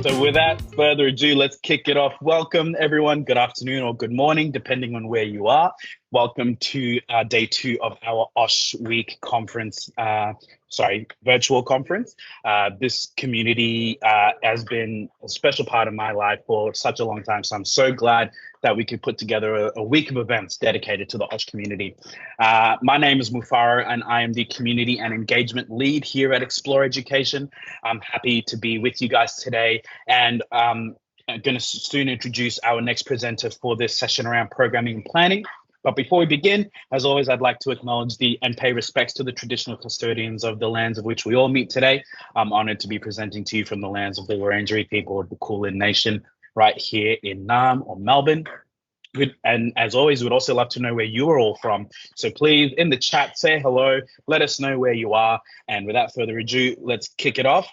So without further ado, let's kick it off. Welcome, everyone. Good afternoon or good morning, depending on where you are. Welcome to day 2 of our OSH Week conference, virtual conference. This community has been a special part of my life for such a long time. So I'm so glad that we could put together a week of events dedicated to the OSH community. My name is Mufaro, and I am the community and engagement lead here at Xplor Education. I'm happy to be with you guys today, and I'm going to soon introduce our next presenter for this session around programming and planning. But before we begin, as always, I'd like to acknowledge and pay respects to the traditional custodians of the lands of which we all meet today. I'm honored to be presenting to you from the lands of the Wurundjeri people of the Kulin Nation right here in Naarm or Melbourne. And as always, we'd also love to know where you are all from. So please, in the chat, say hello, let us know where you are. And without further ado, let's kick it off.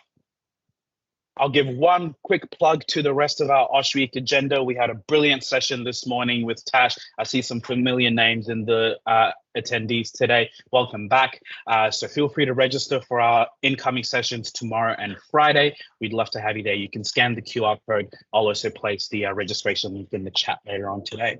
I'll give one quick plug to the rest of our OSH Week agenda. We had a brilliant session this morning with Tash. I see some familiar names in the attendees today. Welcome back. So feel free to register for our incoming sessions tomorrow and Friday. We'd love to have you there. You can scan the QR code. I'll also place the registration link in the chat later on today.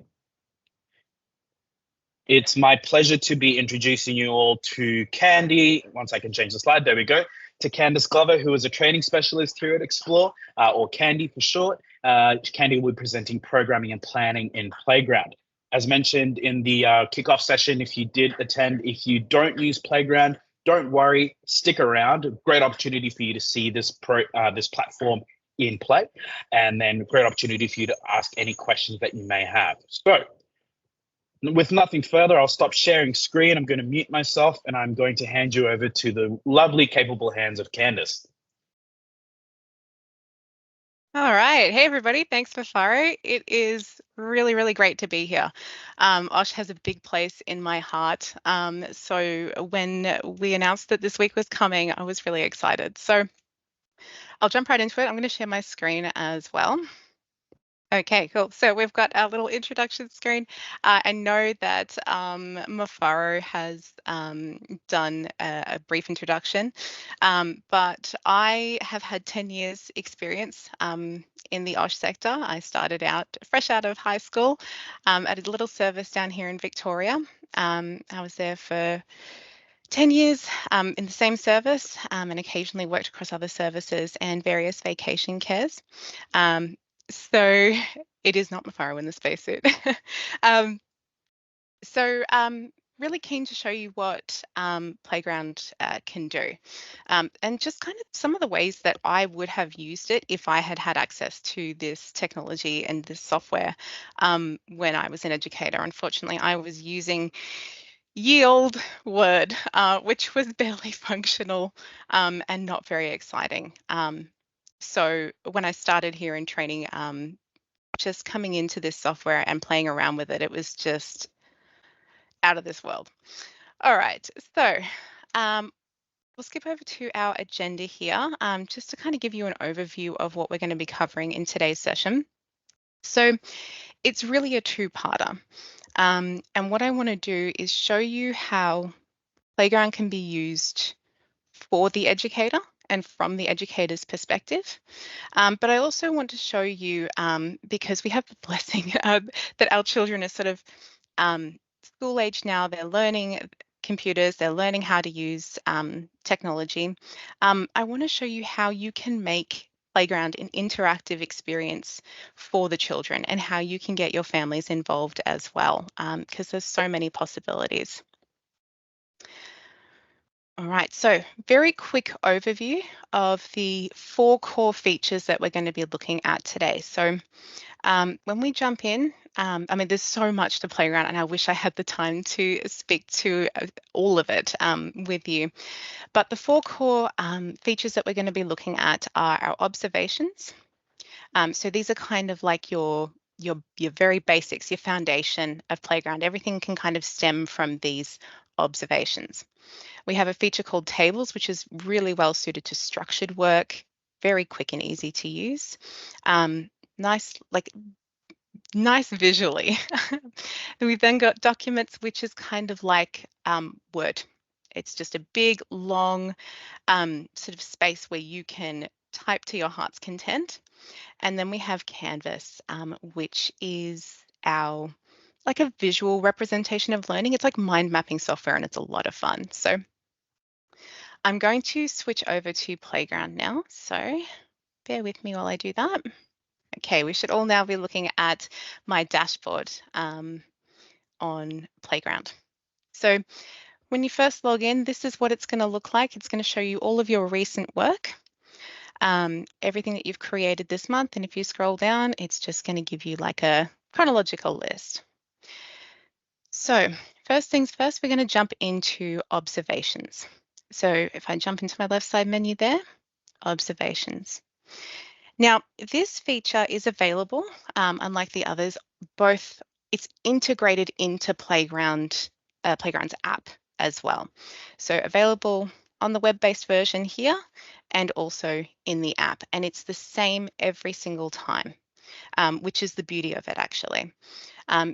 It's my pleasure to be introducing you all to Candy. Once I can change the slide, there we go. To Candace Glover, who is a training specialist here at Xplor, or Candy for short. Candy will be presenting programming and planning in Playground. As mentioned in the kickoff session, if you did attend, if you don't use Playground, don't worry, stick around. Great opportunity for you to see this platform in play, and then great opportunity for you to ask any questions that you may have. So, with nothing further, I'll stop sharing screen. I'm going to mute myself, and I'm going to hand you over to the lovely, capable hands of Candace. All right. Hey, everybody. Thanks, Mufaro. It is really, really great to be here. OSH has a big place in my heart. So when we announced that this week was coming, I was really excited. So I'll jump right into it. I'm going to share my screen as well. Okay, cool. So we've got our little introduction screen. I know that Mufaro has done a brief introduction, but I have had 10 years experience in the OSH sector. I started out fresh out of high school at a little service down here in Victoria. I was there for 10 years in the same service and occasionally worked across other services and various vacation cares. So it is not Mufaro in the spacesuit. Really keen to show you what Playground can do, and just kind of some of the ways that I would have used it if I had had access to this technology and this software when I was an educator. Unfortunately, I was using ye old Word, which was barely functional and not very exciting. So when I started here in training, just coming into this software and playing around with it, it was just out of this world. All right, so we'll skip over to our agenda here, just to kind of give you an overview of what we're going to be covering in today's session. So it's really a two-parter. And what I want to do is show you how Playground can be used for the educator and from the educator's perspective. But I also want to show you, because we have the blessing that our children are sort of school age now, they're learning computers, they're learning how to use technology. I want to show you how you can make Playground an interactive experience for the children and how you can get your families involved as well, because there's so many possibilities. All right, so very quick overview of the 4 core features that we're going to be looking at today. So when we jump in, I mean, there's so much to Playground, and I wish I had the time to speak to all of it with you. But the 4 core features that we're going to be looking at are our observations. So these are kind of like your very basics, your foundation of Playground. Everything can kind of stem from these observations. We have a feature called tables, which is really well suited to structured work, very quick and easy to use. Nice visually. We've then got documents, which is kind of like Word. It's just a big, long sort of space where you can type to your heart's content. And then we have Canvas, which is our like a visual representation of learning. It's like mind mapping software and it's a lot of fun. So I'm going to switch over to Playground now. So bear with me while I do that. Okay, we should all now be looking at my dashboard on Playground. So when you first log in, this is what it's going to look like. It's going to show you all of your recent work, everything that you've created this month. And if you scroll down, it's just going to give you like a chronological list. So first things first, we're going to jump into observations. So if I jump into my left side menu there, observations. Now, this feature is available, unlike the others, both it's integrated into Playground's app as well. So available on the web-based version here and also in the app. And it's the same every single time, which is the beauty of it actually.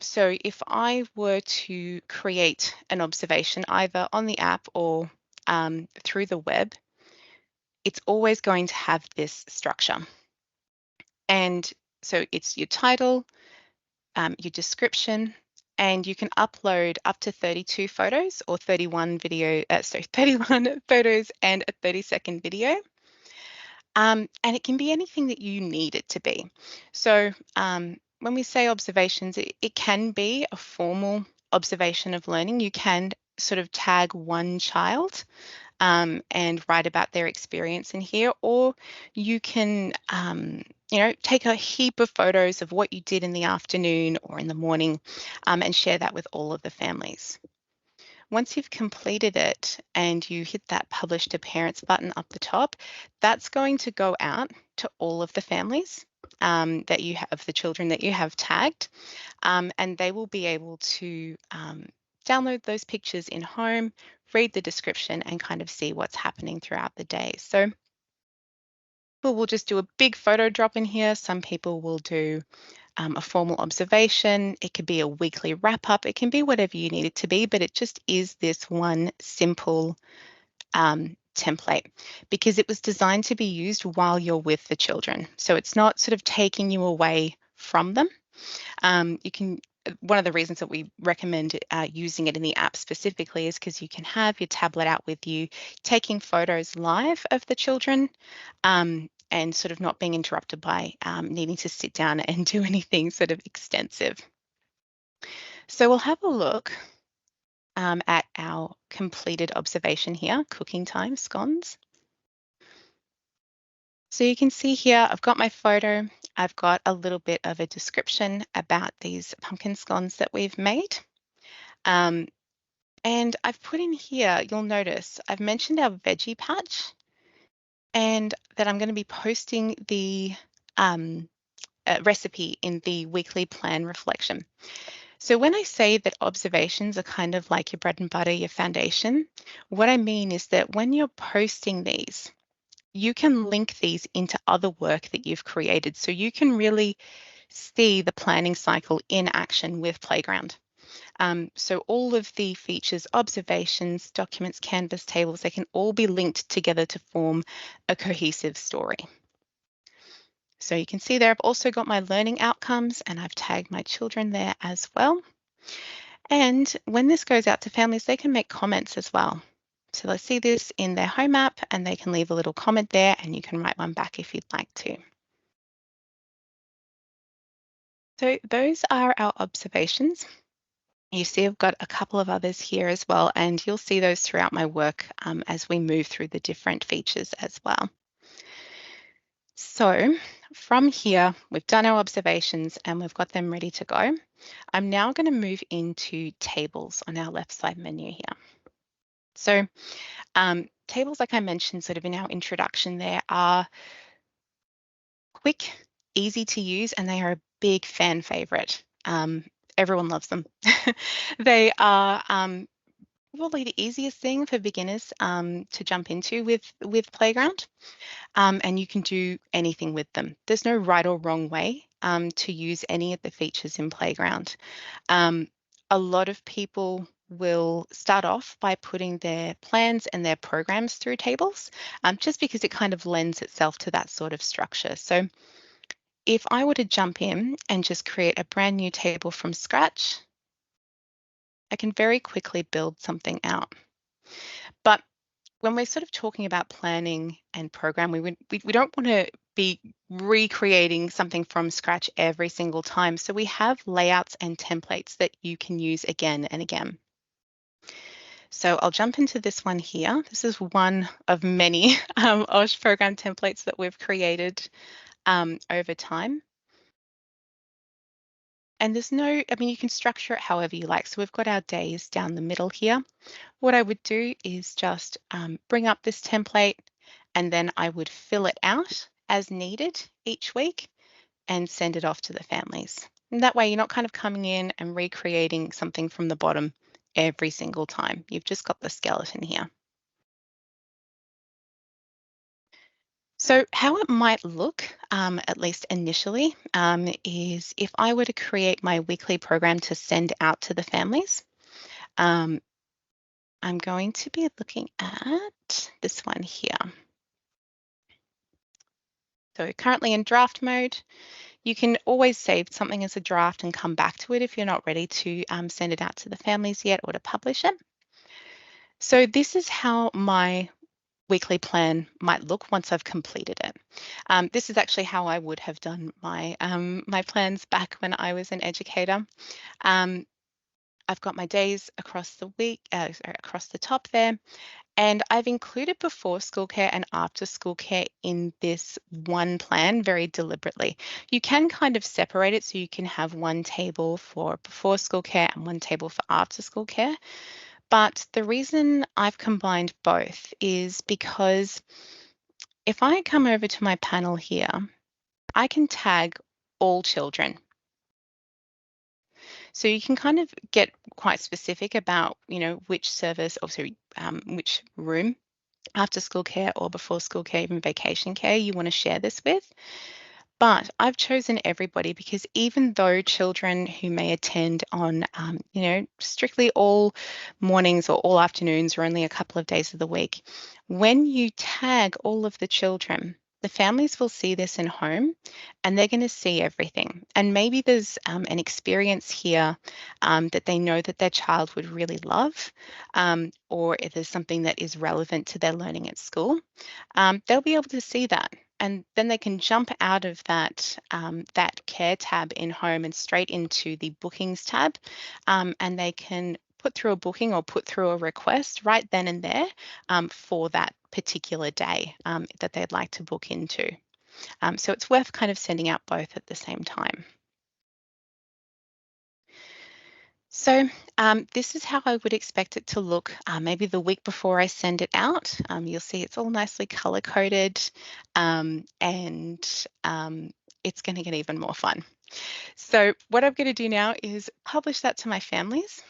So if I were to create an observation either on the app or through the web, it's always going to have this structure. And so it's your title, your description, and you can upload up to 32 photos or 31 photos and a 30-second video. And it can be anything that you need it to be. So when we say observations, it can be a formal observation of learning. You can sort of tag one child and write about their experience in here, or you can take a heap of photos of what you did in the afternoon or in the morning and share that with all of the families. Once you've completed it and you hit that publish to parents button up the top, that's going to go out to all of the families that you have, the children that you have tagged, and they will be able to download those pictures in home, read the description and kind of see what's happening throughout the day. So people will just do a big photo drop in here. Some people will do a formal observation. It could be a weekly wrap up. It can be whatever you need it to be, but it just is this one simple template because it was designed to be used while you're with the children. So it's not sort of taking you away from them. One of the reasons that we recommend using it in the app specifically is because you can have your tablet out with you, taking photos live of the children and sort of not being interrupted by needing to sit down and do anything sort of extensive. So we'll have a look at our completed observation here, cooking time scones. So you can see here, I've got my photo, I've got a little bit of a description about these pumpkin scones that we've made. And I've put in here, you'll notice, I've mentioned our veggie patch and that I'm going to be posting the recipe in the weekly plan reflection. So when I say that observations are kind of like your bread and butter, your foundation, what I mean is that when you're posting these, you can link these into other work that you've created. So you can really see the planning cycle in action with Playground. So all of the features, observations, documents, Canvas, tables, they can all be linked together to form a cohesive story. So you can see there, I've also got my learning outcomes and I've tagged my children there as well. And when this goes out to families, they can make comments as well. So they'll see this in their home app and they can leave a little comment there and you can write one back if you'd like to. So those are our observations. You see I've got a couple of others here as well, and you'll see those throughout my work as we move through the different features as well. So from here, we've done our observations and we've got them ready to go. I'm now going to move into tables on our left side menu here. So tables, like I mentioned sort of in our introduction, there are quick, easy to use, and they are a big fan favorite. Everyone loves them. They are probably the easiest thing for beginners to jump into with Playground, and you can do anything with them. There's no right or wrong way to use any of the features in Playground. A lot of people will start off by putting their plans and their programs through tables, just because it kind of lends itself to that sort of structure. So if I were to jump in and just create a brand new table from scratch, I can very quickly build something out. But when we're sort of talking about planning and program, we don't want to be recreating something from scratch every single time. So we have layouts and templates that you can use again and again. So I'll jump into this one here. This is one of many OSH program templates that we've created over time. And there's no, I mean, you can structure it however you like. So we've got our days down the middle here. What I would do is just bring up this template, and then I would fill it out as needed each week and send it off to the families. And that way you're not kind of coming in and recreating something from the bottom every single time. You've just got the skeleton here. So how it might look, at least initially, is if I were to create my weekly program to send out to the families, I'm going to be looking at this one here. So currently in draft mode. You can always save something as a draft and come back to it if you're not ready to send it out to the families yet or to publish it. So this is how my weekly plan might look once I've completed it. This is actually how I would have done my plans back when I was an educator. I've got my days across the week, across the top there. And I've included before school care and after school care in this one plan very deliberately. You can kind of separate it so you can have one table for before school care and one table for after school care. But the reason I've combined both is because if I come over to my panel here, I can tag all children. So you can kind of get quite specific about, which service, or sorry, which room, after school care or before school care, even vacation care, you want to share this with. But I've chosen everybody because even though children who may attend on, strictly all mornings or all afternoons or only a couple of days of the week, when you tag all of the children, the families will see this in home and they're going to see everything. And maybe there's an experience here that they know that their child would really love, or if there's something that is relevant to their learning at school, they'll be able to see that. And then they can jump out of that care tab in home and straight into the bookings tab, and they can put through a booking or put through a request right then and there for that particular day that they'd like to book into. So it's worth kind of sending out both at the same time. So this is how I would expect it to look maybe the week before I send it out. You'll see it's all nicely color coded, and it's going to get even more fun. So what I'm going to do now is publish that to my families.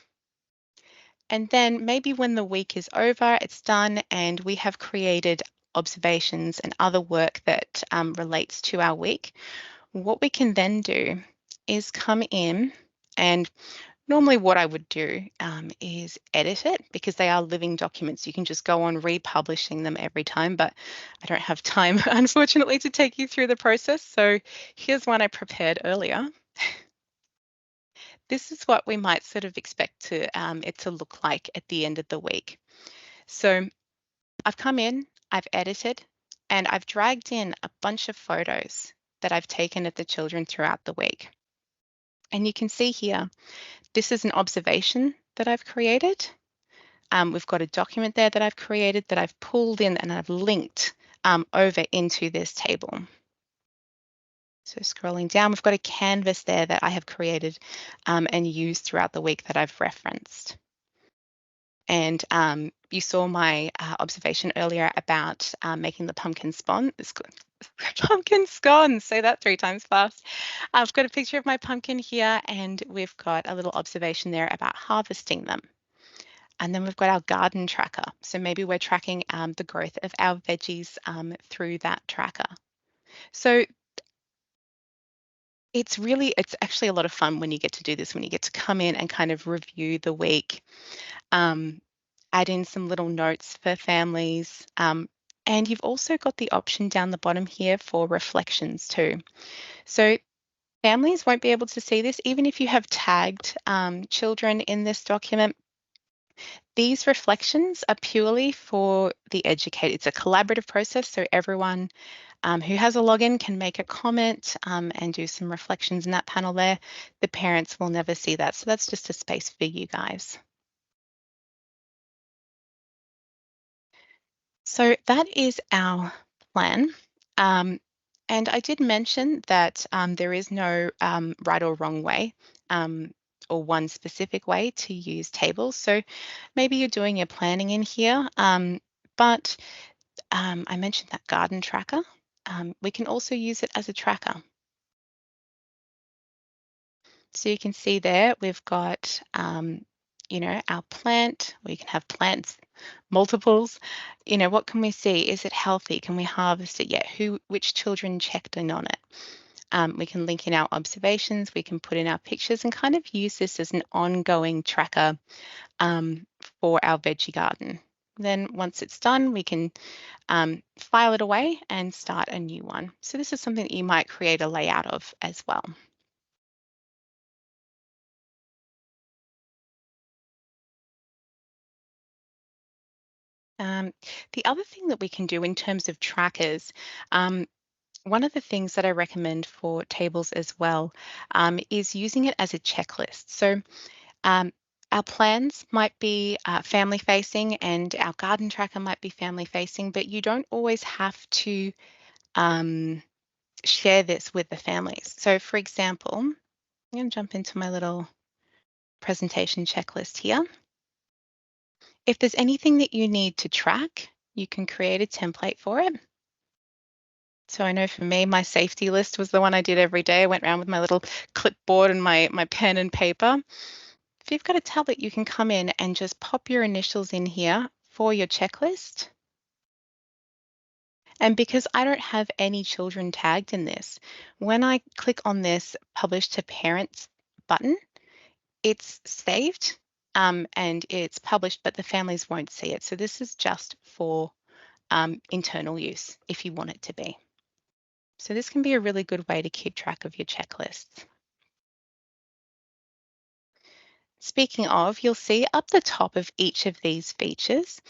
And then maybe when the week is over, it's done, and we have created observations and other work that relates to our week. What we can then do is come in, and normally what I would do is edit it because they are living documents. You can just go on republishing them every time, but I don't have time, unfortunately, to take you through the process. So here's one I prepared earlier. This is what we might sort of expect it to look like at the end of the week. So I've come in, I've edited, and I've dragged in a bunch of photos that I've taken of the children throughout the week. And you can see here, this is an observation that I've created. We've got a document there that I've created that I've pulled in and I've linked over into this table. So scrolling down, we've got a canvas there that I have created and used throughout the week that I've referenced. And you saw my observation earlier about making the pumpkin pumpkin scones. Say that 3 times fast. I've got a picture of my pumpkin here, and we've got a little observation there about harvesting them. And then we've got our garden tracker. So maybe we're tracking the growth of our veggies through that tracker. So it's actually a lot of fun when you get to do this, when you get to come in and kind of review the week, add in some little notes for families. And you've also got the option down the bottom here for reflections too. So families won't be able to see this, even if you have tagged children in this document. These reflections are purely for the educator. It's a collaborative process, so everyone who has a login can make a comment and do some reflections in that panel there. The parents will never see that, so that's just a space for you guys. So that is our plan. And I did mention that there is no right or wrong way or one specific way to use tables. So maybe you're doing your planning in here, but I mentioned that garden tracker. We can also use it as a tracker. So you can see there we've got, our plant. We can have plants, multiples. What can we see? Is it healthy? Can we harvest it yet? Which children checked in on it? We can link in our observations. We can put in our pictures and kind of use this as an ongoing tracker for our veggie garden. Then once it's done, we can file it away and start a new one. So this is something that you might create a layout of as well. The other thing that we can do in terms of trackers, one of the things that I recommend for tables as well is using it as a checklist. So our plans might be family facing and our garden tracker might be family facing, but you don't always have to share this with the families. So for example, I'm going to jump into my little presentation checklist here. If there's anything that you need to track, you can create a template for it. So I know for me, my safety list was the one I did every day. I went around with my little clipboard and my pen and paper. If you've got a tablet, you can come in and just pop your initials in here for your checklist. And because I don't have any children tagged in this, when I click on this Publish to Parents button, it's saved and it's published, but the families won't see it. So this is just for internal use if you want it to be. So this can be a really good way to keep track of your checklists. Speaking of, you'll see up the top of each of these features,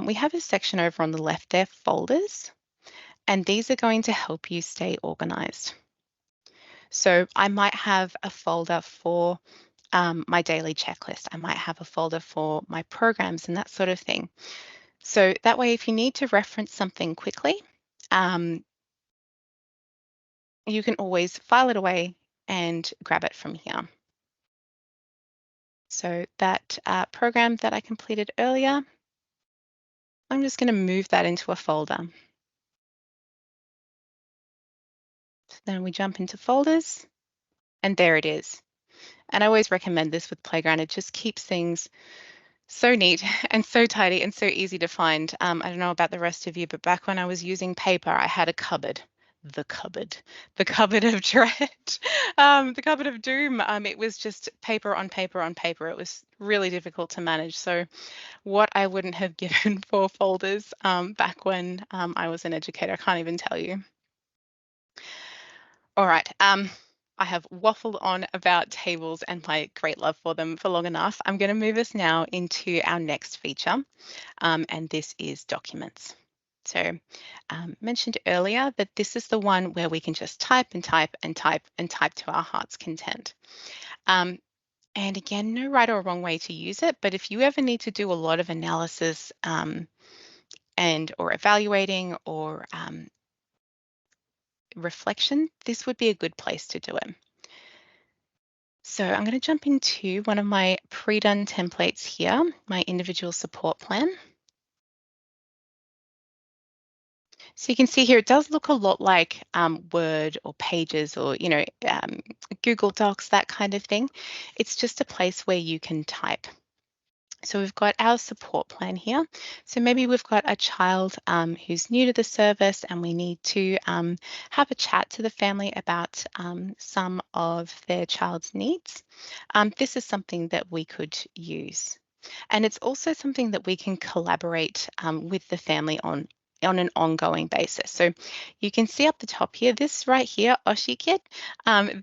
we have a section over on the left there, folders, and these are going to help you stay organized. So I might have a folder for my daily checklist. I might have a folder for my programs and that sort of thing. So that way, if you need to reference something quickly, you can always file it away and grab it from here. So that program that I completed earlier, I'm just going to move that into a folder. So then we jump into folders, and there it is. And I always recommend this with Playground. It just keeps things so neat and so tidy and so easy to find. I don't know about the rest of you, but back when I was using paper, I had a cupboard. The cupboard of dread, the cupboard of doom. It was just paper on paper on paper. It was really difficult to manage. So what I wouldn't have given for folders back when I was an educator, I can't even tell you. All right, I have waffled on about tables and my great love for them for long enough. I'm going to move us now into our next feature, and this is documents. So mentioned earlier that this is the one where we can just type and type and type and type to our heart's content. And again, no right or wrong way to use it, but if you ever need to do a lot of analysis or evaluating or reflection, this would be a good place to do it. So I'm going to jump into one of my pre-done templates here, my individual support plan. So you can see here, it does look a lot like Word or Pages or, Google Docs, that kind of thing. It's just a place where you can type. So we've got our support plan here. So maybe we've got a child who's new to the service and we need to have a chat to the family about some of their child's needs. This is something that we could use. And it's also something that we can collaborate with the family on an ongoing basis. So you can see up the top here, this right here, OSHC kit,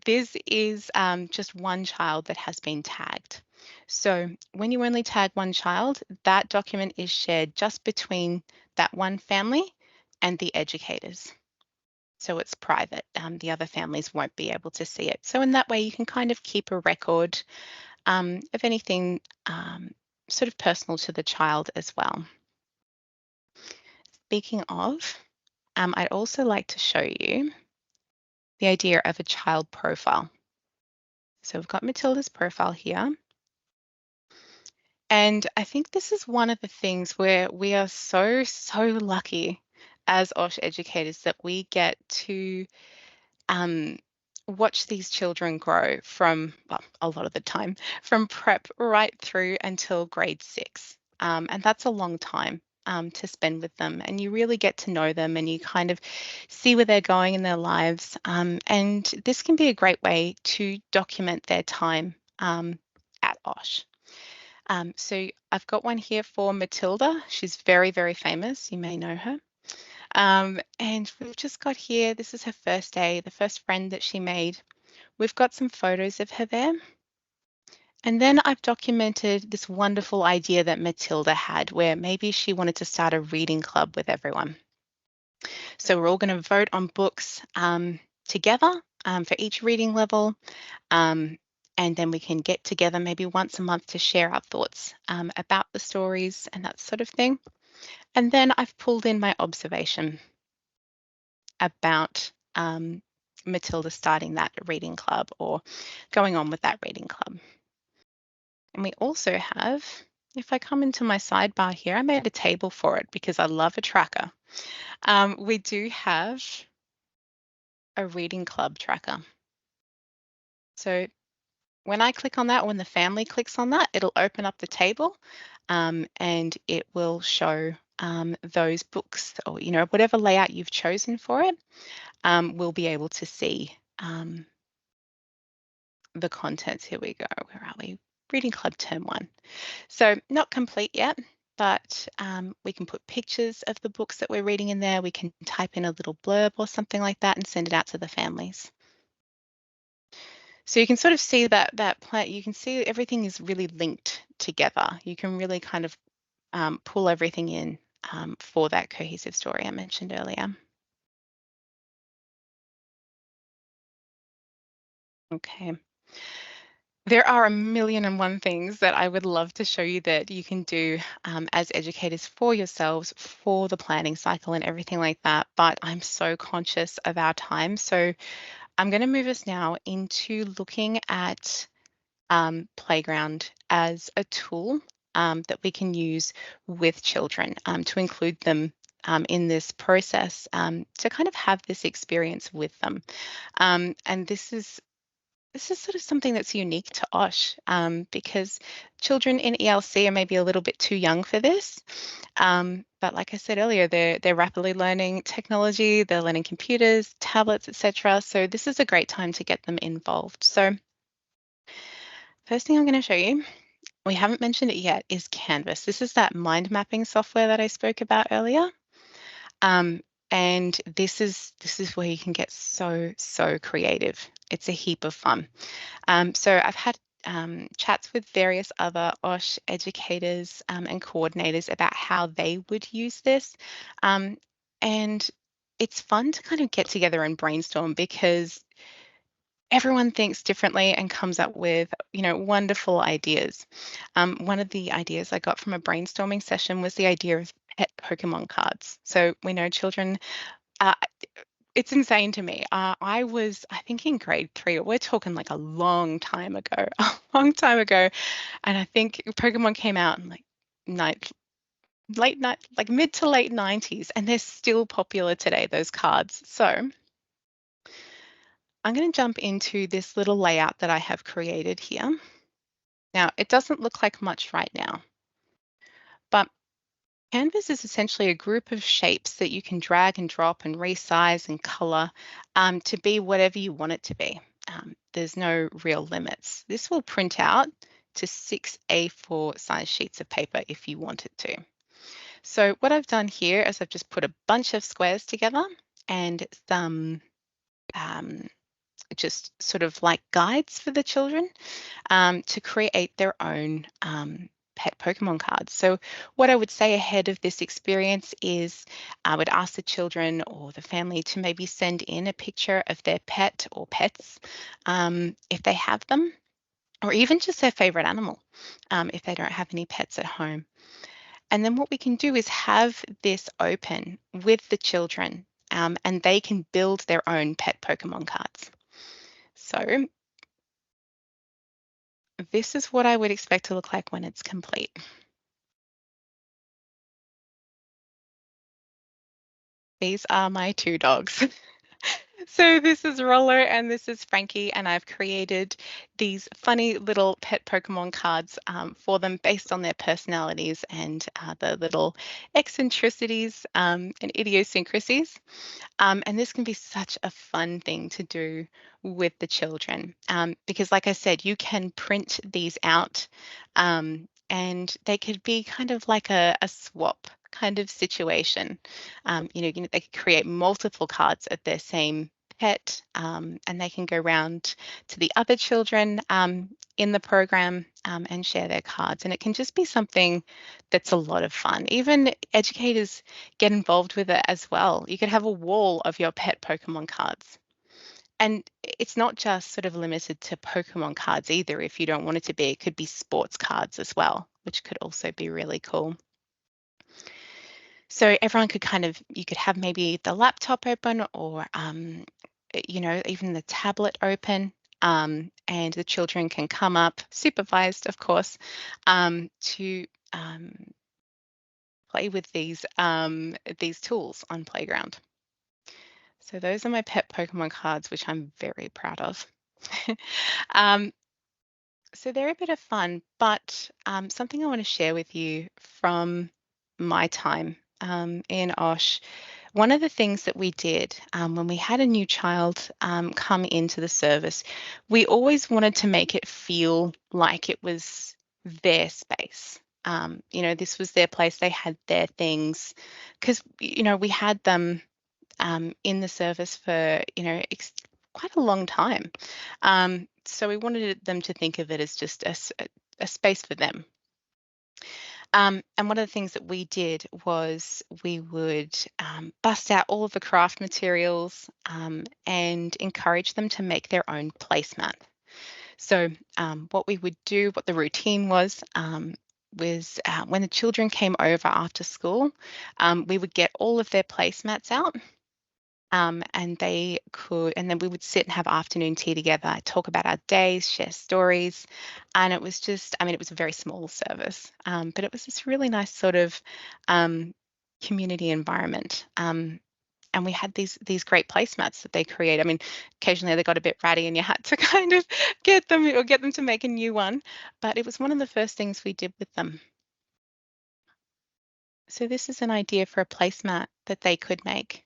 this is just one child that has been tagged. So when you only tag one child, that document is shared just between that one family and the educators. So it's private. The other families won't be able to see it. So in that way, you can kind of keep a record of anything sort of personal to the child as well. Speaking of, I'd also like to show you the idea of a child profile. So we've got Matilda's profile here. And I think this is one of the things where we are so, so lucky as OSH educators that we get to watch these children grow from, well, a lot of the time, from prep right through until grade 6. And that's a long time to spend with them. And you really get to know them and you kind of see where they're going in their lives. And this can be a great way to document their time at OSH. So I've got one here for Matilda. She's very, very famous. You may know her. And we've just got here, this is her first day, the first friend that she made. We've got some photos of her there. And then I've documented this wonderful idea that Matilda had where maybe she wanted to start a reading club with everyone. So we're all going to vote on books together for each reading level. And then we can get together maybe once a month to share our thoughts about the stories and that sort of thing. And then I've pulled in my observation about Matilda starting that reading club or going on with that reading club. And we also have, if I come into my sidebar here, I made a table for it because I love a tracker. We do have a reading club tracker. So when I click on that, when the family clicks on that, it'll open up the table and it will show those books or, whatever layout you've chosen for it, we'll be able to see the contents. Here we go. Where are we? Reading Club Term 1. So not complete yet, but we can put pictures of the books that we're reading in there. We can type in a little blurb or something like that and send it out to the families. So you can sort of see that plan. You can see everything is really linked together. You can really kind of pull everything in for that cohesive story I mentioned earlier. Okay. There are a million and one things that I would love to show you that you can do as educators for yourselves for the planning cycle and everything like that, but I'm so conscious of our time. So I'm going to move us now into looking at Playground as a tool that we can use with children to include them in this process to kind of have this experience with them. And this is sort of something that's unique to OSH because children in ELC are maybe a little bit too young for this. But like I said earlier, they're rapidly learning technology, they're learning computers, tablets, etc. So this is a great time to get them involved. So first thing I'm going to show you, we haven't mentioned it yet, is Canvas. This is that mind mapping software that I spoke about earlier. And this is where you can get so creative. It's a heap of fun. So I've had chats with various other OSH educators and coordinators about how they would use this. And it's fun to kind of get together and brainstorm because everyone thinks differently and comes up with, wonderful ideas. One of the ideas I got from a brainstorming session was the idea of pet Pokemon cards. So we know children, it's insane to me. I was, I think in grade 3, we're talking like a long time ago, And I think Pokemon came out in like mid to late 90s, and they're still popular today, those cards. So I'm going to jump into this little layout that I have created here. Now, it doesn't look like much right now, Canvas is essentially a group of shapes that you can drag and drop and resize and color to be whatever you want it to be. There's no real limits. This will print out to 6 A4 size sheets of paper if you want it to. So what I've done here is I've just put a bunch of squares together and some um, just sort of like guides for the children to create their own pet Pokemon cards. So what I would say ahead of this experience is I would ask the children or the family to maybe send in a picture of their pet or pets if they have them, or even just their favorite animal if they don't have any pets at home. And then what we can do is have this open with the children and they can build their own pet Pokemon cards. So this is what I would expect to look like when it's complete. These are my two dogs. So this is Roller and this is Frankie, and I've created these funny little pet Pokemon cards for them based on their personalities and the little eccentricities and idiosyncrasies. And this can be such a fun thing to do with the children because, like I said, you can print these out and they could be kind of like a swap kind of situation. They could create multiple cards of their same pet and they can go round to the other children in the program and share their cards. And it can just be something that's a lot of fun. Even educators get involved with it as well. You could have a wall of your pet Pokemon cards. And it's not just sort of limited to Pokemon cards either. If you don't want it to be, it could be sports cards as well, which could also be really cool. So everyone could you could have maybe the laptop open or, even the tablet open. And the children can come up, supervised, of course, to play with these tools on Playground. So those are my pet Pokemon cards, which I'm very proud of. um, so they're a bit of fun, but something I want to share with you from my time in OSH. One of the things that we did when we had a new child come into the service, we always wanted to make it feel like it was their space. This was their place. They had their things because, we had them in the service for, quite a long time. So we wanted them to think of it as just a space for them. And one of the things that we did was we would bust out all of the craft materials and encourage them to make their own placemat. So what we would do, what the routine was when the children came over after school, we would get all of their placemats out. And then we would sit and have afternoon tea together, talk about our days, share stories. And it was it was a very small service, but it was this really nice sort of community environment. And we had these great placemats that they create. I mean, occasionally they got a bit ratty and you had to kind of get them to make a new one. But it was one of the first things we did with them. So this is an idea for a placemat that they could make.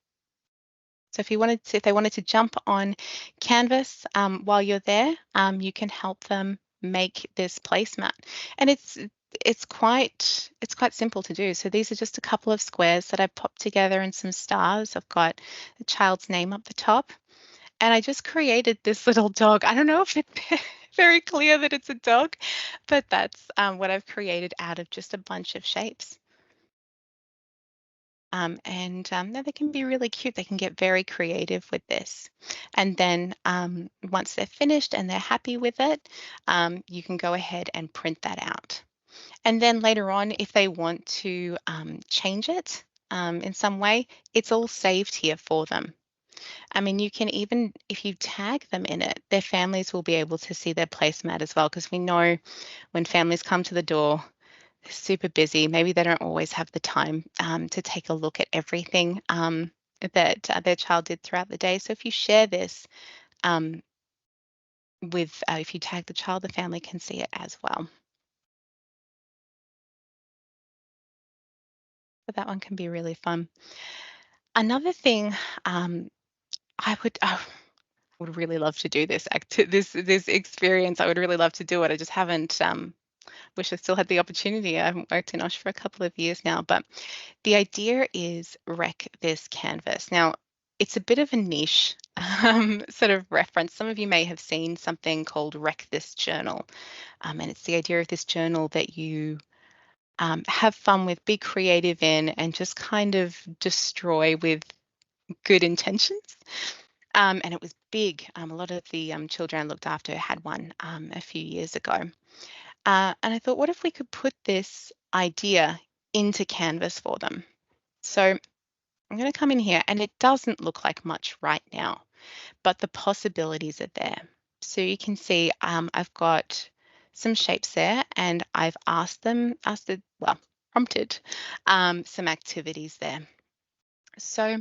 So if they wanted to jump on Canvas while you're there, you can help them make this placemat. And it's quite simple to do. So these are just a couple of squares that I've popped together and some stars. I've got the child's name up the top. And I just created this little dog. I don't know if it's very clear that it's a dog, but that's what I've created out of just a bunch of shapes. Now they can be really cute. They can get very creative with this. And then once they're finished and they're happy with it, you can go ahead and print that out. And then later on, if they want to change it in some way, it's all saved here for them. I mean, you can even, if you tag them in it, their families will be able to see their placemat as well, because we know when families come to the door, super busy. Maybe they don't always have the time to take a look at everything that their child did throughout the day. So if you share this if you tag the child, the family can see it as well. but that one can be really fun. Another thing, I would really love to do this experience. I would really love to do it. I just haven't. Wish I still had the opportunity. I haven't worked in OSH for a couple of years now, but the idea is wreck this canvas. Now, it's a bit of a niche sort of reference. Some of you may have seen something called Wreck This Journal, and it's the idea of this journal that you have fun with, be creative in, and just kind of destroy with good intentions. And it was big. A lot of the children I looked after had one a few years ago. And I thought, what if we could put this idea into Canvas for them? So I'm going to come in here, and it doesn't look like much right now, but the possibilities are there. So you can see I've got some shapes there, and I've prompted some activities there. So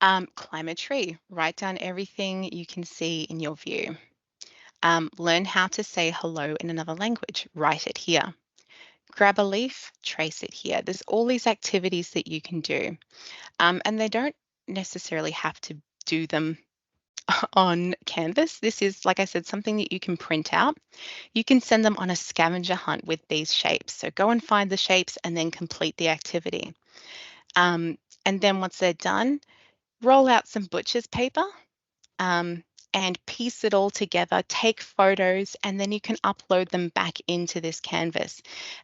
climb a tree, write down everything you can see in your view. Learn how to say hello in another language, write it here. Grab a leaf, trace it here. There's all these activities that you can do, and they don't necessarily have to do them on Canvas. This is, like I said, something that you can print out. You can send them on a scavenger hunt with these shapes. So go and find the shapes and then complete the activity. And then once they're done, roll out some butcher's paper and piece it all together, take photos, and then you can upload them back into this canvas.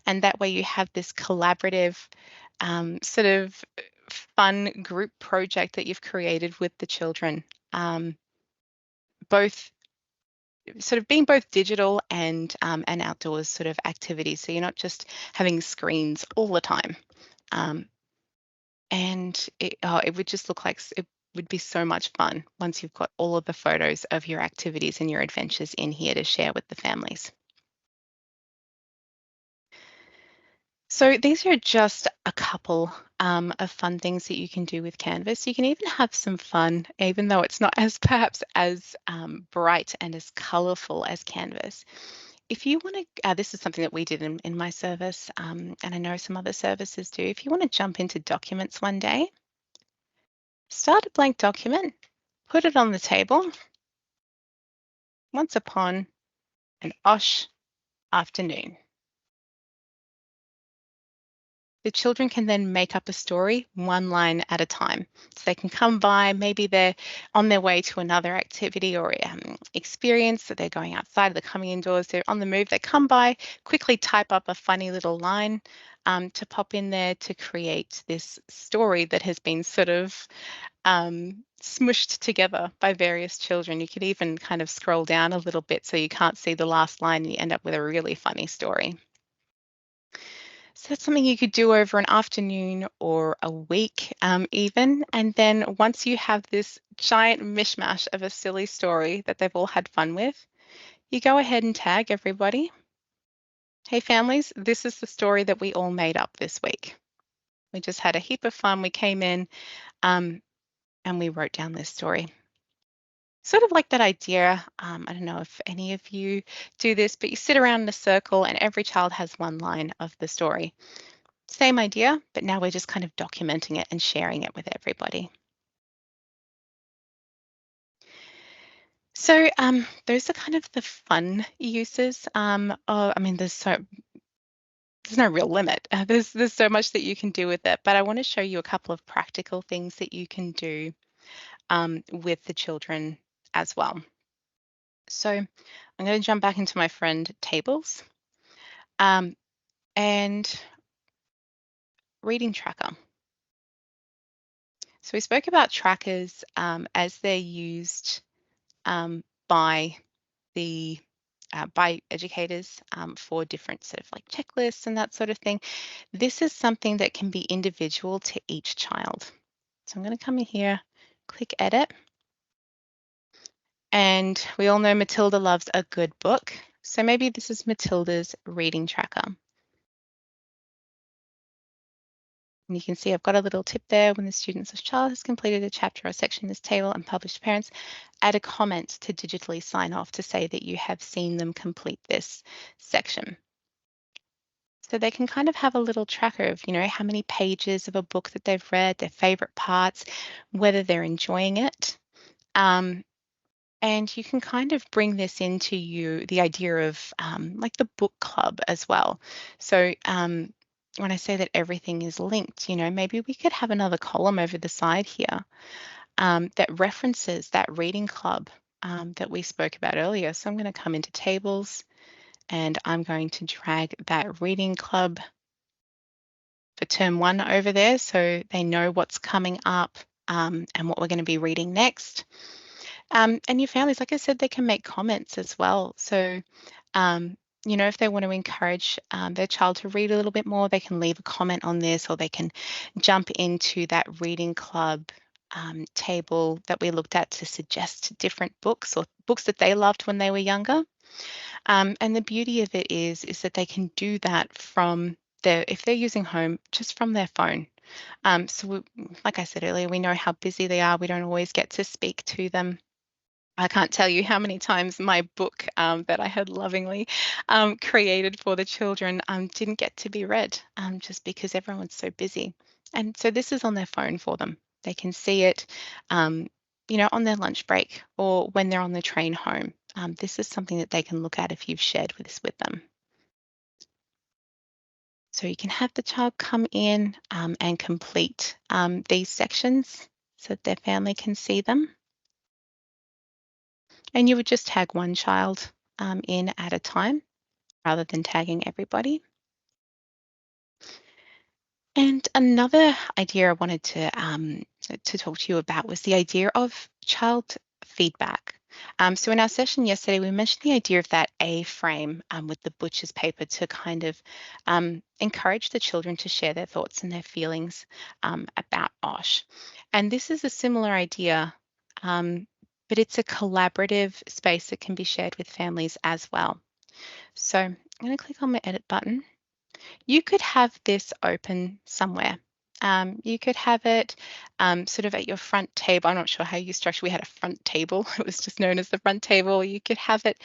And that way you have this collaborative sort of fun group project that you've created with the children. Both sort of being both digital and outdoors sort of activities. So you're not just having screens all the time. And it would just look like it would be so much fun once you've got all of the photos of your activities and your adventures in here to share with the families. So these are just a couple of fun things that you can do with Canvas. You can even have some fun, even though it's not as perhaps as bright and as colourful as Canvas. If you want to, this is something that we did in my service, and I know some other services do. If you want to jump into documents one day, start a blank document, put it on the table. Once upon an OSH afternoon. The children can then make up a story one line at a time. So they can come by, maybe they're on their way to another activity or experience, so they're going outside, they're coming indoors, they're on the move, they come by, quickly type up a funny little line to pop in there to create this story that has been sort of smushed together by various children. You could even kind of scroll down a little bit so you can't see the last line and you end up with a really funny story. So that's something you could do over an afternoon or a week even. And then once you have this giant mishmash of a silly story that they've all had fun with, you go ahead and tag everybody. Hey families, this is the story that we all made up this week. We just had a heap of fun. We came in and we wrote down this story. Sort of like that idea, I don't know if any of you do this, but you sit around in a circle and every child has one line of the story. Same idea, but now we're just kind of documenting it and sharing it with everybody. So those are kind of the fun uses. I mean, there's no real limit. There's so much that you can do with it, but I want to show you a couple of practical things that you can do with the children as well. So I'm going to jump back into my friend tables and reading tracker. So we spoke about trackers as they're used by educators for different sort of like checklists and that sort of thing. This is something that can be individual to each child. So I'm going to come in here, click edit. And we all know Matilda loves a good book. So maybe this is Matilda's reading tracker. And you can see I've got a little tip there. When the student's child has completed a chapter or section in this table and published to parents, add a comment to digitally sign off to say that you have seen them complete this section. So they can kind of have a little tracker of, how many pages of a book that they've read, their favorite parts, whether they're enjoying it. And you can kind of bring this into the idea of like the book club as well. So when I say that everything is linked, maybe we could have another column over the side here that references that reading club that we spoke about earlier. So I'm going to come into tables and I'm going to drag that reading club for term 1 over there so they know what's coming up and what we're going to be reading next. And your families, like I said, they can make comments as well. So, if they want to encourage their child to read a little bit more, they can leave a comment on this, or they can jump into that reading club table that we looked at to suggest different books or books that they loved when they were younger. And the beauty of it is that they can do that if they're using home, just from their phone. Like I said earlier, we know how busy they are. We don't always get to speak to them. I can't tell you how many times my book that I had lovingly created for the children didn't get to be read just because everyone's so busy. And so this is on their phone for them. They can see it, on their lunch break or when they're on the train home. This is something that they can look at if you've shared this with them. So you can have the child come in and complete these sections so that their family can see them. And you would just tag one child in at a time rather than tagging everybody. And another idea I wanted to talk to you about was the idea of child feedback. So in our session yesterday, we mentioned the idea of that A frame with the butcher's paper to kind of encourage the children to share their thoughts and their feelings about OSH. And this is a similar idea, but it's a collaborative space that can be shared with families as well. So I'm going to click on my edit button. You could have this open somewhere. You could have it sort of at your front table. I'm not sure how you structure. We had a front table. It was just known as the front table. You could have it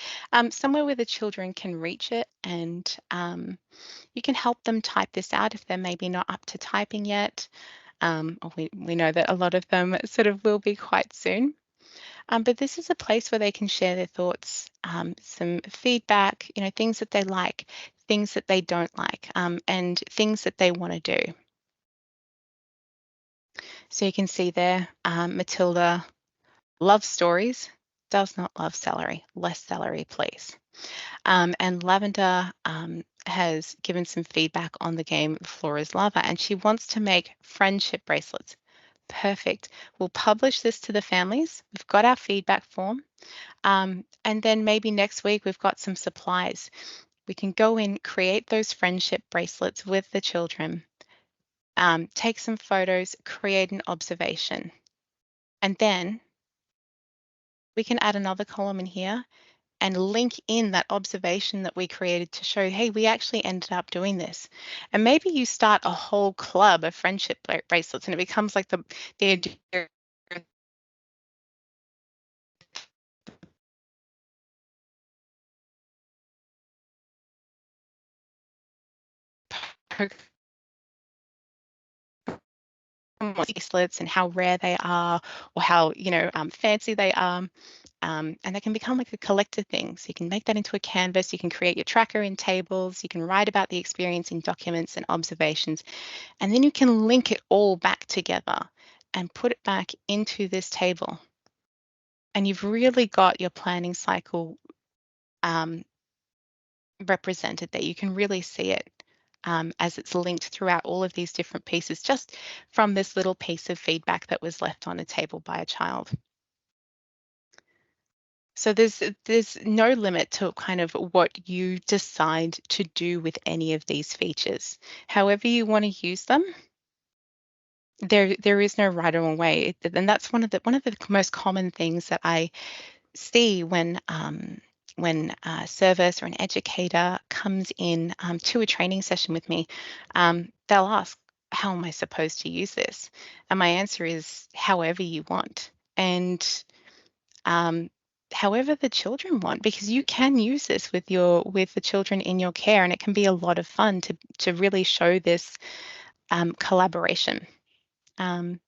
somewhere where the children can reach it, and you can help them type this out if they're maybe not up to typing yet. Or we know that a lot of them sort of will be quite soon. But this is a place where they can share their thoughts, some feedback, things that they like, things that they don't like, and things that they want to do. So you can see there, Matilda loves stories, does not love celery. Less celery, please. And Lavender has given some feedback on the game Flora's Lava, and she wants to make friendship bracelets. Perfect. We'll publish this to the families. We've got our feedback form. And then maybe next week we've got some supplies. We can go in, create those friendship bracelets with the children, take some photos, create an observation. And then we can add another column in here and link in that observation that we created to show, hey, we actually ended up doing this. And maybe you start a whole club of friendship bracelets and it becomes like the idea bracelets and how rare they are or how fancy they are, and they can become like a collective thing. So you can make that into a canvas, you can create your tracker in tables, you can write about the experience in documents and observations, and then you can link it all back together and put it back into this table, and you've really got your planning cycle represented there. You can really see it as it's linked throughout all of these different pieces, just from this little piece of feedback that was left on a table by a child. So there's no limit to kind of what you decide to do with any of these features. However you want to use them, there is no right or wrong way. And that's one of the most common things that I see when a service or an educator comes in to a training session with me. They'll ask, how am I supposed to use this? And my answer is however you want. And however the children want, because you can use this with the children in your care, and it can be a lot of fun to really show this collaboration. And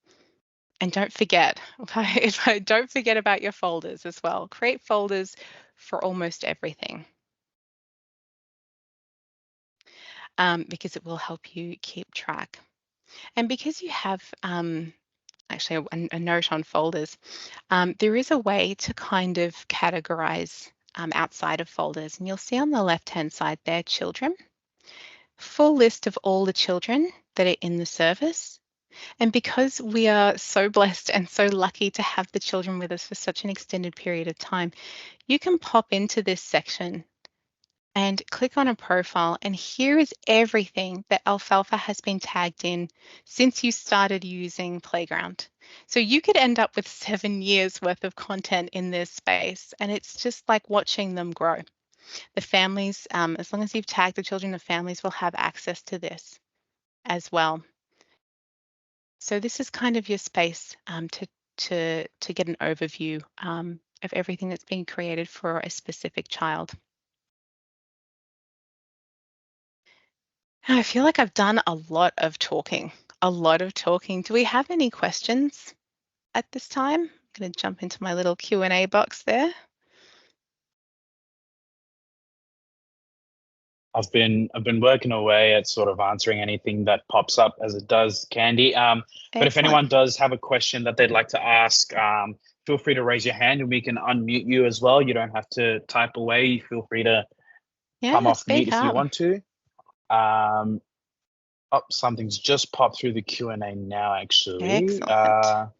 don't forget, okay, don't forget about your folders as well. Create folders for almost everything, because it will help you keep track. And because you have actually a note on folders, there is a way to kind of categorize outside of folders. And you'll see on the left-hand side there, children, full list of all the children that are in the service. And because we are so blessed and so lucky to have the children with us for such an extended period of time, you can pop into this section and click on a profile, and here is everything that Alfalfa has been tagged in since you started using Playground. So you could end up with 7 years worth of content in this space, and it's just like watching them grow. The families, as long as you've tagged the children, the families will have access to this as well. So this is kind of your space to get an overview of everything that's being created for a specific child. I feel like I've done a lot of talking, a lot of talking. Do we have any questions at this time? I'm going to jump into my little Q&A box there. I've been working away at sort of answering anything that pops up as it does, Candy. But if anyone does have a question that they'd like to ask, feel free to raise your hand and we can unmute you as well. You don't have to type away. Feel free to come off mute if you want to. Something's just popped through the Q&A now, actually. Excellent.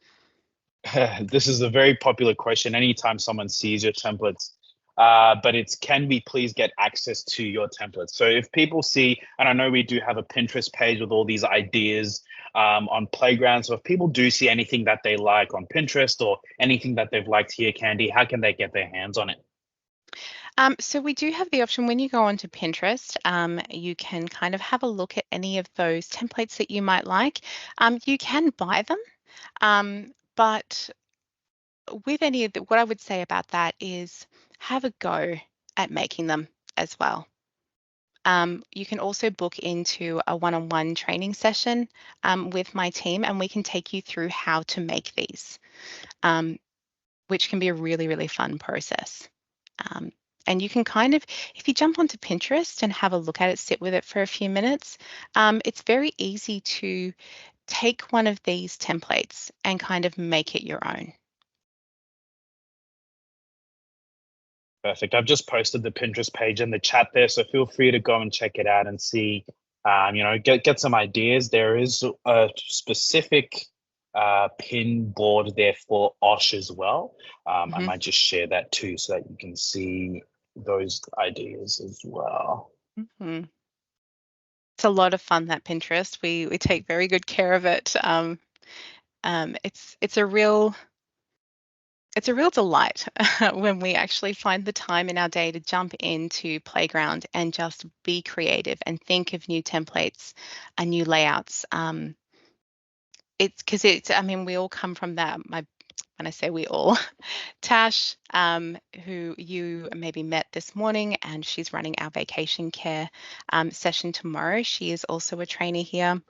This is a very popular question anytime someone sees your templates. But it's, can we please get access to your templates? So if people see, and I know we do have a Pinterest page with all these ideas on Playground. So if people do see anything that they like on Pinterest or anything that they've liked here, Candy, how can they get their hands on it? So we do have the option when you go onto Pinterest, you can kind of have a look at any of those templates that you might like. You can buy them, but with any of what I would say about that is have a go at making them as well. You can also book into a one-on-one training session with my team, and we can take you through how to make these, which can be a really, really fun process. And you can kind of, if you jump onto Pinterest and have a look at it, sit with it for a few minutes, it's very easy to take one of these templates and kind of make it your own. Perfect. I've just posted the Pinterest page in the chat there, so feel free to go and check it out and see, get some ideas. There is a specific pin board there for OSH as well. I might just share that too so that you can see those ideas as well. It's a lot of fun, that Pinterest. We take very good care of it. It's a real delight when we actually find the time in our day to jump into Playground and just be creative and think of new templates and new layouts. I mean, we all come from that. When I say we all, Tash, who you maybe met this morning, and she's running our vacation care session tomorrow. She is also a trainer here.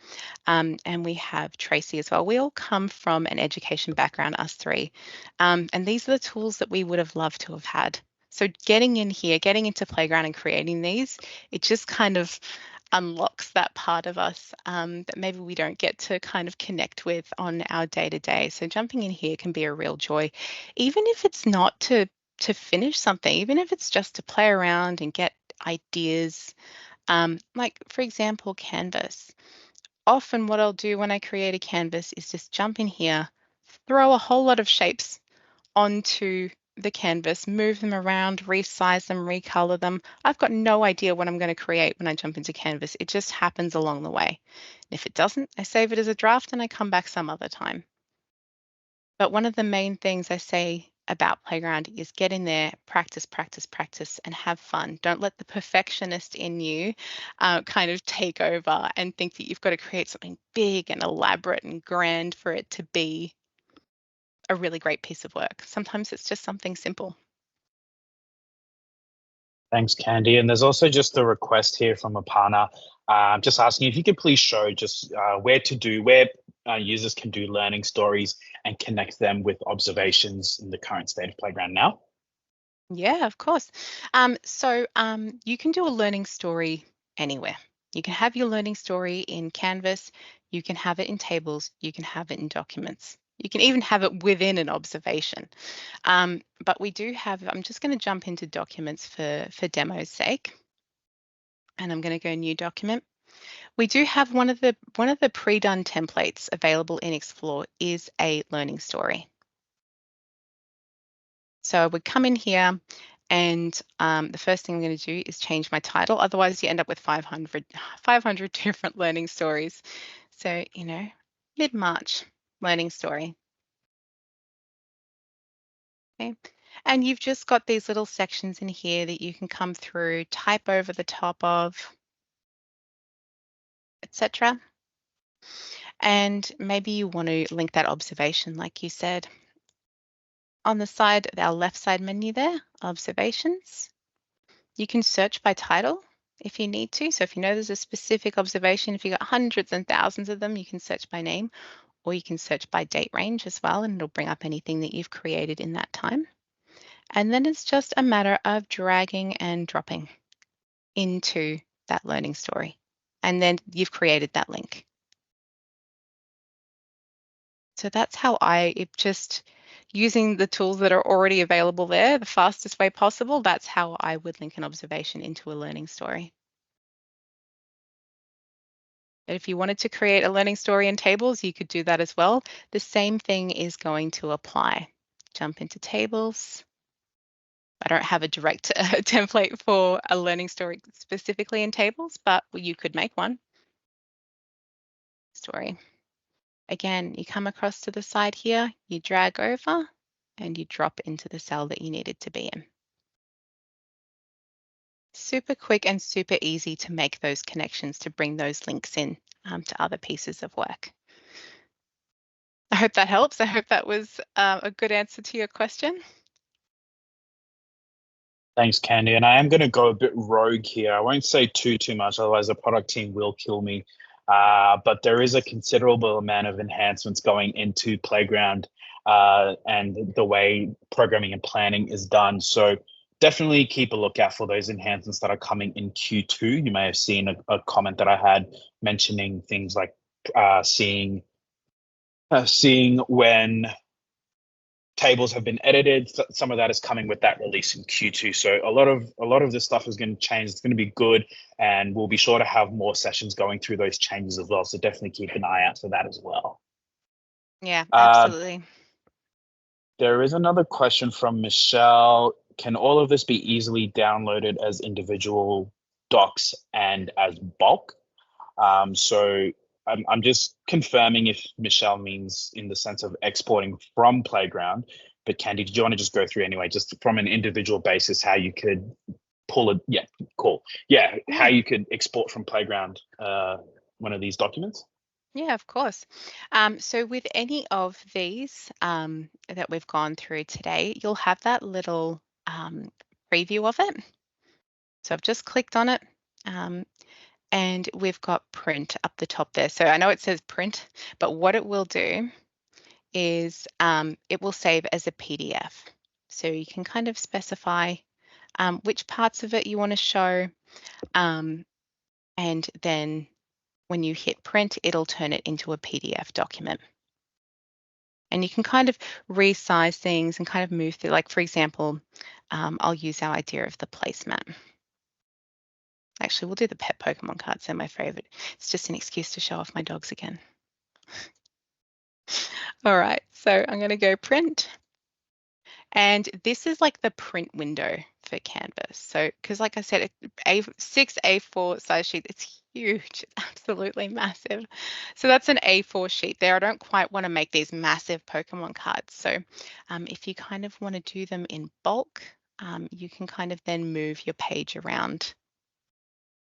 And we have Tracy as well. We all come from an education background, us three. And these are the tools that we would have loved to have had. So getting in here, getting into Playground and creating these, it just kind of unlocks that part of us that maybe we don't get to kind of connect with on our day-to-day. So jumping in here can be a real joy, even if it's not to finish something, even if it's just to play around and get ideas. Like, for example, Canvas. Often what I'll do when I create a canvas is just jump in here, throw a whole lot of shapes onto the canvas, move them around, resize them, recolor them. I've got no idea what I'm going to create when I jump into Canvas. It just happens along the way. If it doesn't, I save it as a draft and I come back some other time. But one of the main things I say about Playground is get in there, practice, practice, practice, and have fun. Don't let the perfectionist in you kind of take over and think that you've got to create something big and elaborate and grand for it to be a really great piece of work. Sometimes it's just something simple. Thanks, Candy. And there's also just a request here from Apana, just asking if you could please show just where users can do learning stories and connect them with observations in the current state of Playground now. Yeah, of course. You can do a learning story anywhere. You can have your learning story in Canvas, you can have it in tables, you can have it in documents. You can even have it within an observation. But we do have, I'm just going to jump into documents for demo's sake. And I'm going to go new document. We do have one of the pre-done templates available in Xplor is a learning story. So I would come in here and the first thing I'm going to do is change my title. Otherwise, you end up with 500 different learning stories. So, mid-March learning story. Okay. And you've just got these little sections in here that you can come through, type over the top of, etc. And maybe you want to link that observation, like you said. On the side, our left side menu there, observations. You can search by title if you need to. So if you know there's a specific observation, if you've got hundreds and thousands of them, you can search by name, or you can search by date range as well, and it'll bring up anything that you've created in that time. And then it's just a matter of dragging and dropping into that learning story. And then you've created that link. So that's how just using the tools that are already available there, the fastest way possible, that's how I would link an observation into a learning story. But if you wanted to create a learning story in tables, you could do that as well. The same thing is going to apply. Jump into tables. I don't have a direct template for a learning story specifically in tables, but you could make one. Story. Again, you come across to the side here, you drag over, and you drop into the cell that you needed to be in. Super quick and super easy to make those connections, to bring those links in to other pieces of work. I hope that helps. I hope that was a good answer to your question. Thanks, Candy. And I am going to go a bit rogue here. I won't say too much, otherwise the product team will kill me. But there is a considerable amount of enhancements going into Playground and the way programming and planning is done. So definitely keep a lookout for those enhancements that are coming in Q2. You may have seen a comment that I had mentioning things like seeing when tables have been edited. Some of that is coming with that release in Q2. So a lot of this stuff is going to change. It's going to be good, and we'll be sure to have more sessions going through those changes as well. So definitely keep an eye out for that as well. Yeah, absolutely. There is another question from Michelle. Can all of this be easily downloaded as individual docs and as bulk? So I'm just confirming if Michelle means in the sense of exporting from Playground. But Candy, did you want to just go through anyway, just from an individual basis, how you could pull it? Yeah, cool. Yeah, how you could export from Playground one of these documents? Yeah, of course. So with any of these that we've gone through today, you'll have that little preview of it. So I've just clicked on it. And we've got print up the top there. So I know it says print, but what it will do is it will save as a PDF. So you can kind of specify which parts of it you want to show. And then when you hit print, it'll turn it into a PDF document. And you can kind of resize things and kind of move through, like for example, I'll use our idea of the placemat. Actually, we'll do the pet Pokemon cards. They're my favorite. It's just an excuse to show off my dogs again. All right, so I'm going to go print. And this is like the print window for Canvas. So, because like I said, 6 A4 size sheet, it's huge, absolutely massive. So that's an A4 sheet there. I don't quite want to make these massive Pokemon cards. So if you kind of want to do them in bulk, you can kind of then move your page around.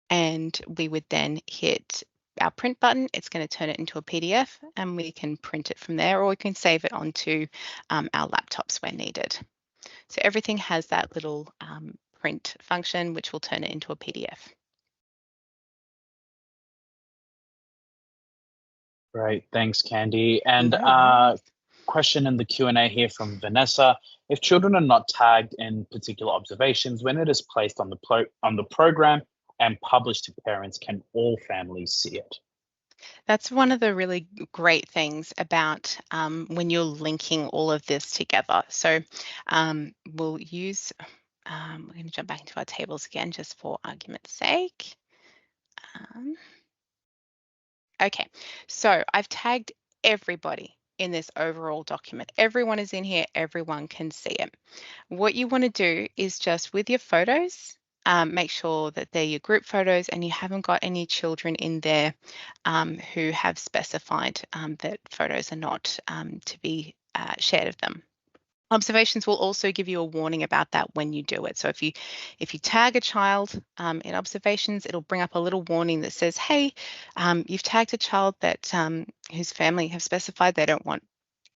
And we would then hit our print button. It's going to turn it into a PDF and we can print it from there, or we can save it onto our laptops where needed. So everything has that little print function, which will turn it into a PDF. Great, thanks, Candy. And No worries. question in the Q&A here from Vanessa. If children are not tagged in particular observations, when it is placed on the program and published to parents, can all families see it? That's one of the really great things about when you're linking all of this together. So we'll use, we're going to jump back into our tables again just for argument's sake. Okay, so I've tagged everybody in this overall document. Everyone is in here, everyone can see it. What you want to do is just with your photos, make sure that they're your group photos and you haven't got any children in there who have specified that photos are not to be shared of them. Observations will also give you a warning about that when you do it. So if you tag a child in observations, it'll bring up a little warning that says, hey, you've tagged a child that whose family have specified they don't want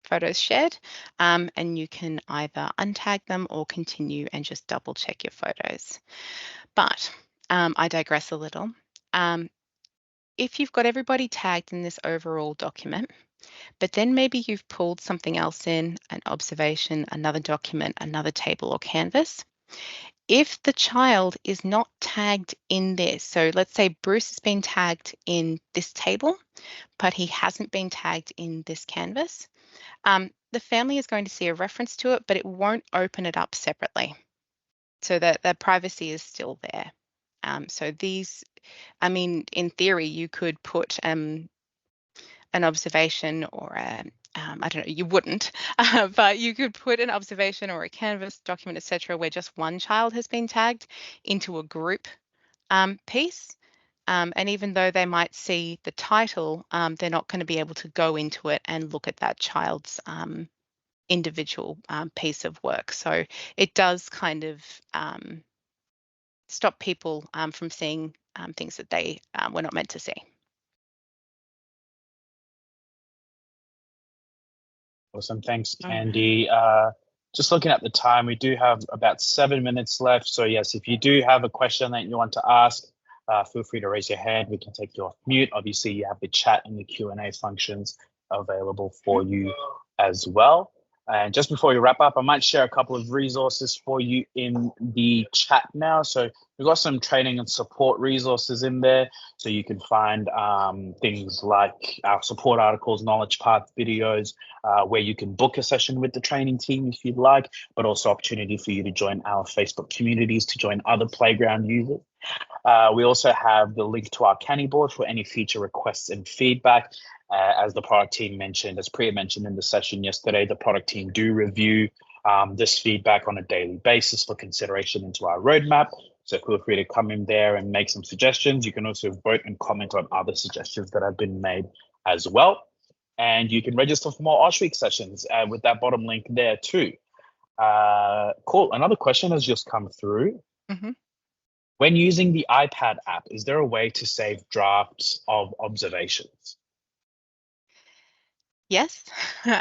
photos shared, and you can either untag them or continue and just double check your photos. But I digress a little. If you've got everybody tagged in this overall document, but then maybe you've pulled something else in, an observation, another document, another table or canvas. If the child is not tagged in this, so let's say Bruce has been tagged in this table, but he hasn't been tagged in this canvas, the family is going to see a reference to it, but it won't open it up separately. So that the privacy is still there. So these, I mean, in theory, you could put an observation or a, I don't know, you wouldn't, but you could put an observation or a canvas document, etc., where just one child has been tagged into a group piece. And even though they might see the title, they're not going to be able to go into it and look at that child's individual piece of work. So it does kind of stop people from seeing things that they were not meant to see. Awesome. Thanks, Candy. Just looking at the time, we do have about 7 minutes left. So yes, if you do have a question that you want to ask, feel free to raise your hand. We can take you off mute. Obviously, you have the chat and the Q&A functions available for you as well. And just before we wrap up, I might share a couple of resources for you in the chat now. So we've got some training and support resources in there. So you can find things like our support articles, knowledge path videos, where you can book a session with the training team if you'd like, but also opportunity for you to join our Facebook communities, to join other playground users. We also have the link to our Canny board for any future requests and feedback. As the product team mentioned, as Priya mentioned in the session yesterday, the product team do review this feedback on a daily basis for consideration into our roadmap. So feel free to come in there and make some suggestions. You can also vote and comment on other suggestions that have been made as well. And you can register for more OSHC sessions with that bottom link there too. Cool. Another question has just come through. Mm-hmm. When using the iPad app, is there a way to save drafts of observations? Yes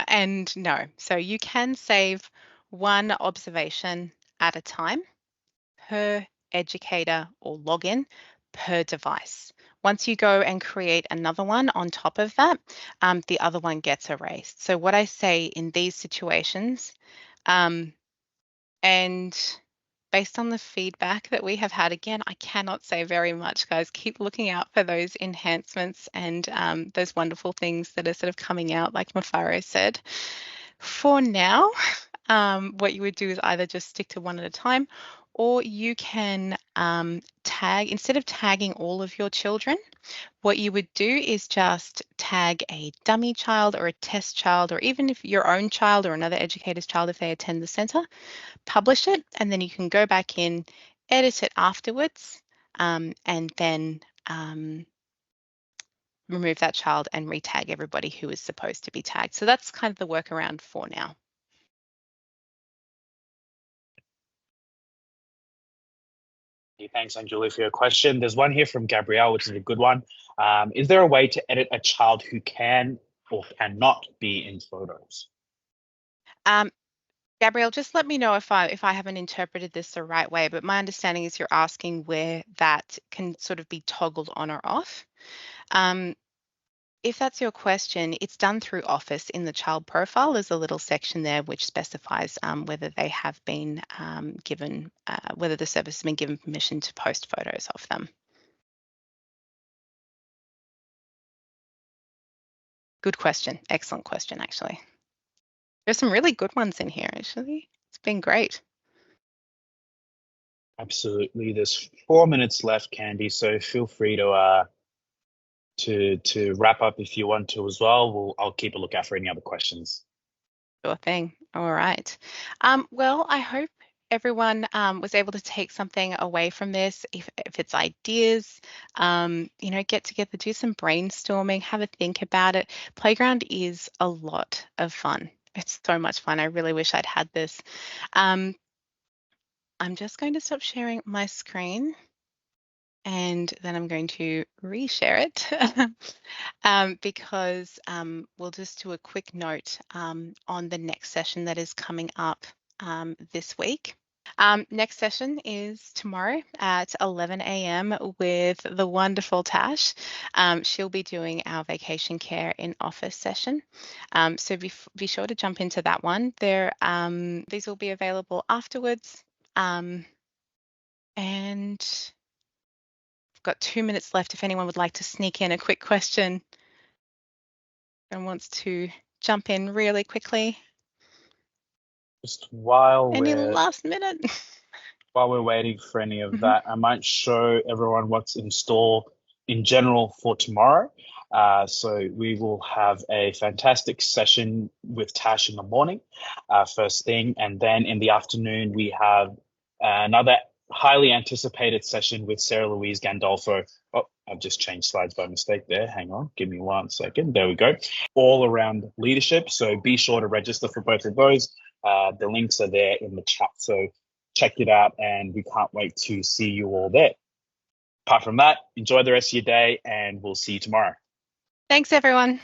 and no. So you can save one observation at a time per educator or login per device. Once you go and create another one on top of that, the other one gets erased. So what I say in these situations, and based on the feedback that we have had, again, I cannot say very much, guys. Keep looking out for those enhancements and those wonderful things that are sort of coming out, like Mafaro said. For now, what you would do is either just stick to one at a time, or you can tag, instead of tagging all of your children, what you would do is just tag a dummy child or a test child, or even if your own child or another educator's child, if they attend the centre, publish it, and then you can go back in, edit it afterwards, and then remove that child and retag everybody who is supposed to be tagged. So that's kind of the workaround for now. Thanks, Anjuli, for your question. There's one here from Gabrielle, which is a good one. Is there a way to edit a child who can or cannot be in photos? Gabrielle, just let me know if I haven't interpreted this the right way, but my understanding is you're asking where that can sort of be toggled on or off. If that's your question, it's done through Office in the child profile. There's a little section there which specifies whether they have been given, whether the service has been given permission to post photos of them. Good question. Excellent question, actually. There's some really good ones in here, actually. It's been great. Absolutely. There's 4 minutes left, Candy, so feel free to wrap up if you want to as well. I'll keep a lookout for any other questions. Sure thing. All right. Well, I hope everyone was able to take something away from this. If it's ideas, get together, do some brainstorming, have a think about it. Playground is a lot of fun. It's so much fun. I really wish I'd had this. I'm just going to stop sharing my screen and then I'm going to reshare it. Because we'll just do a quick note on the next session that is coming up this week. Next session is tomorrow at 11 a.m. with the wonderful Tash. She'll be doing our vacation care in office session. So be sure to jump into that one. These will be available afterwards. And I've got 2 minutes left if anyone would like to sneak in a quick question and wants to jump in really quickly. Just while Any last minute? while we're waiting for any of that, I might show everyone what's in store in general for tomorrow. So we will have a fantastic session with Tash in the morning, first thing, and then in the afternoon we have another highly anticipated session with Sarah Louise Gandolfo. Oh, I've just changed slides by mistake there. Hang on, give me 1 second. There we go. All around leadership. So be sure to register for both of those. The links are there in the chat. So check it out, and we can't wait to see you all there. Apart from that, enjoy the rest of your day, and we'll see you tomorrow. Thanks, everyone.